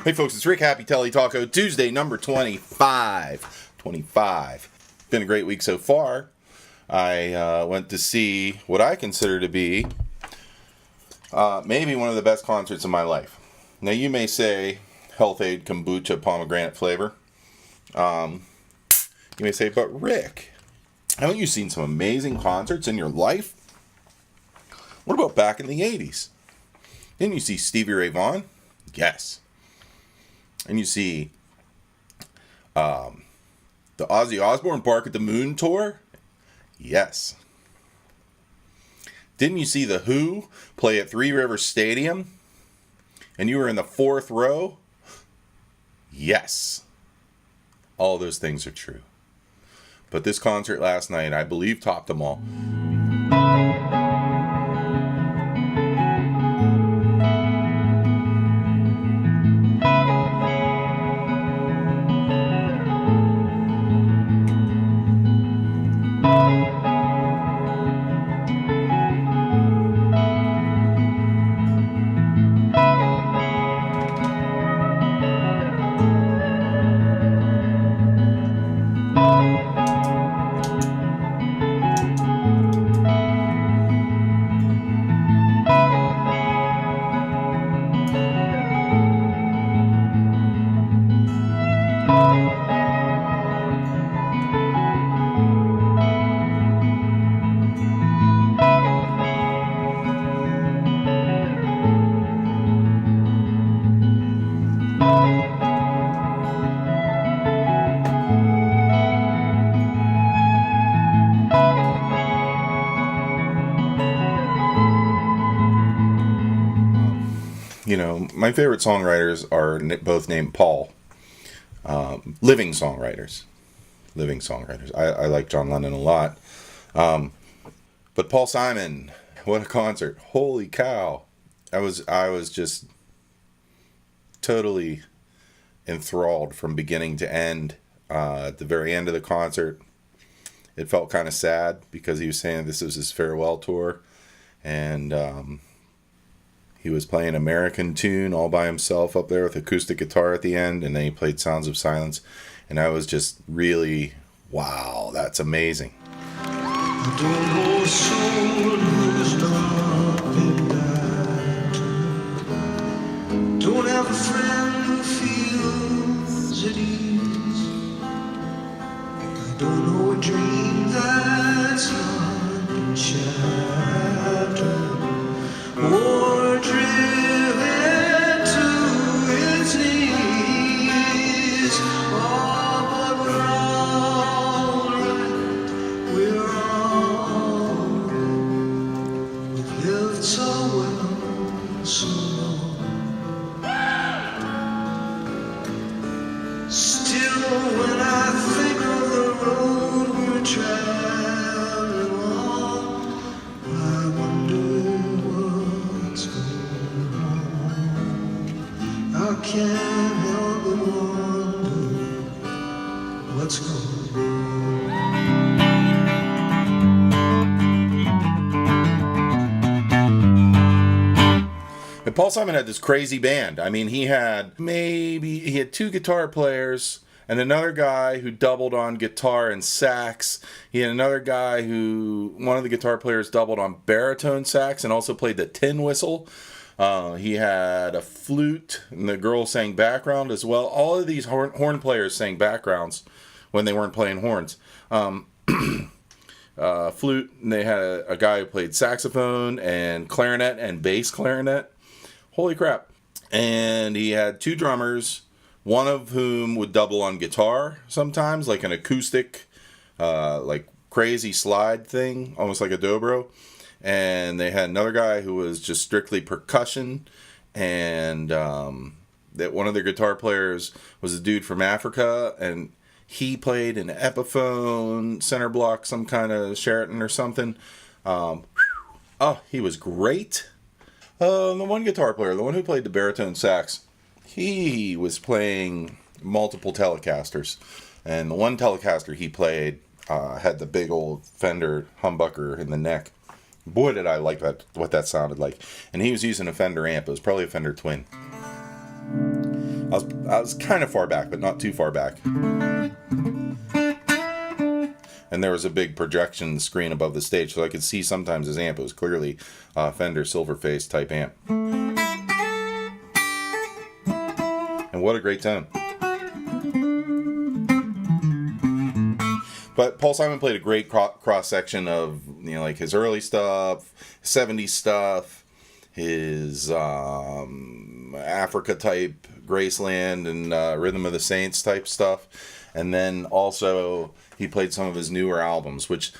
Hey folks, it's Rick. Happy Teletaco Tuesday, number 25. 25. Been a great week so far. I went to see what I consider to be maybe one of the best concerts of my life. Now you may say Health Aid Kombucha Pomegranate flavor. You may say, but Rick, haven't you seen some amazing concerts in your life? What about back in the 80s? Didn't you see Stevie Ray Vaughan? Yes. And you see the Ozzy Osbourne Bark at the Moon tour? Yes. Didn't you see the Who play at Three Rivers Stadium? And you were in the fourth row? Yes. All those things are true. But this concert last night, I believe, topped them all. You know, my favorite songwriters are both named Paul. Living songwriters. I like John Lennon a lot. But Paul Simon, what a concert. Holy cow. I was just totally enthralled from beginning to end. At the very end of the concert, it felt kind of sad because he was saying this was his farewell tour. And he was playing American Tune all by himself up there with acoustic guitar at the end, and then he played Sounds of Silence, and I was just really, wow, that's amazing. I don't know someone who's not been bad. Don't have a friend who feels at ease. I don't know a dream that's not been shattered or driven to its knees. Oh, but we're all right. We're all. We've lived so well, so long. Still, when I think of the road we're traveling on, I wonder what's going on. I can't help but wonder what's going on. And Paul Simon had this crazy band. I mean, he had two guitar players and another guy who doubled on guitar and sax. He had another guy one of the guitar players doubled on baritone sax and also played the tin whistle. He had a flute, and the girl sang background as well. All of these horn players sang backgrounds when they weren't playing horns. Flute, and they had a guy who played saxophone and clarinet and bass clarinet. Holy crap. And he had two drummers, one of whom would double on guitar sometimes, like an acoustic, like crazy slide thing, almost like a dobro. And they had another guy who was just strictly percussion, and that one of their guitar players was a dude from Africa, and he played an Epiphone, center block, some kind of Sheraton or something. He was great. The one guitar player, the one who played the baritone sax, he was playing multiple Telecasters, and the one Telecaster he played had the big old Fender humbucker in the neck. Boy, did I like that, what that sounded like. And he was using a Fender amp. It was probably a Fender Twin. I was kind of far back, but not too far back. And there was a big projection screen above the stage, so I could see sometimes his amp. It was clearly a Fender Silverface type amp. And what a great tone. But Paul Simon played a great cross section of, you know, like his early stuff, 70s stuff, his Africa type, Graceland and Rhythm of the Saints type stuff. And then also he played some of his newer albums, which,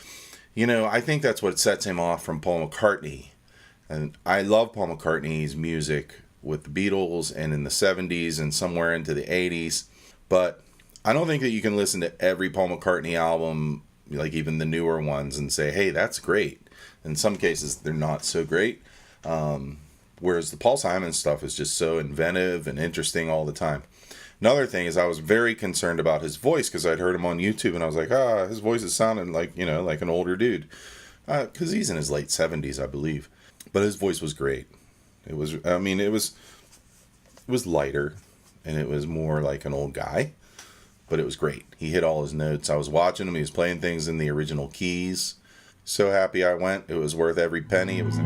you know, I think that's what sets him off from Paul McCartney. And I love Paul McCartney's music with the Beatles and in the 70s and somewhere into the 80s. But I don't think that you can listen to every Paul McCartney album, like even the newer ones, and say, hey, that's great. In some cases, they're not so great. Whereas the Paul Simon stuff is just so inventive and interesting all the time. Another thing is I was very concerned about his voice because I'd heard him on YouTube and I was like, his voice is sounding like, you know, like an older dude. Because he's in his late 70s, I believe. But his voice was great. It was, I mean, it was lighter and it was more like an old guy. But it was great. He hit all his notes. I was watching him. He was playing things in the original keys. So happy I went. It was worth every penny. It was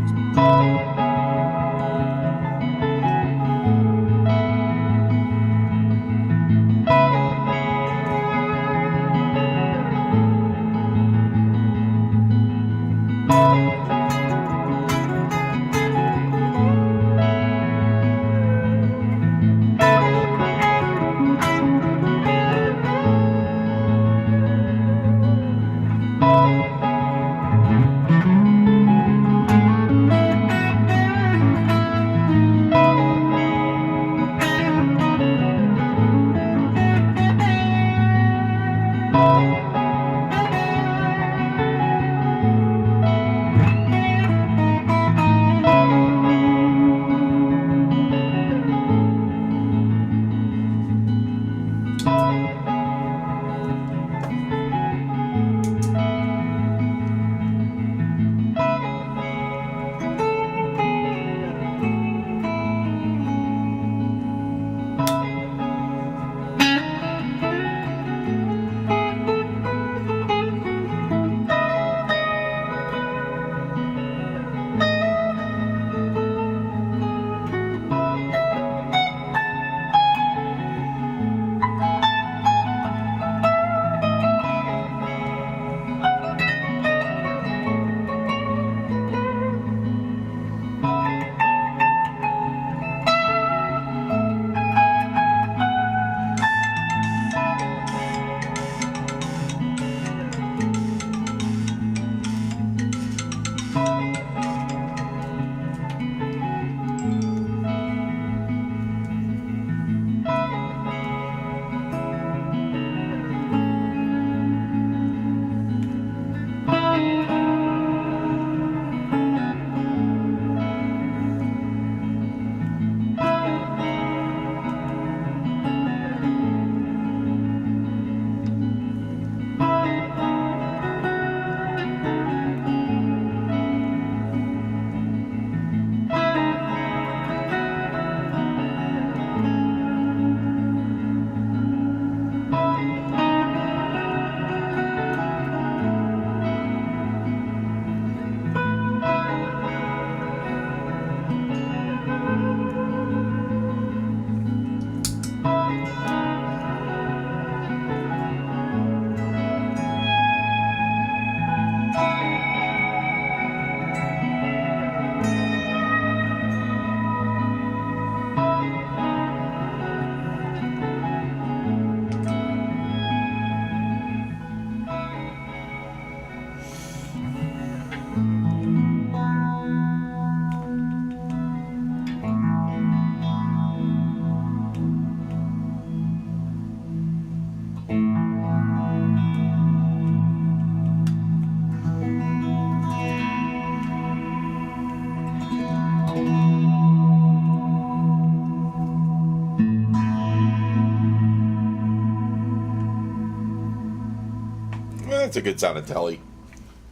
That's a good sound of Telly.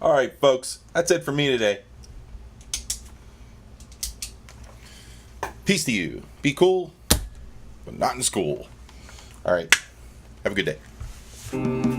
Alright, folks. That's it for me today. Peace to you. Be cool. but not in school. All right. Have a good day.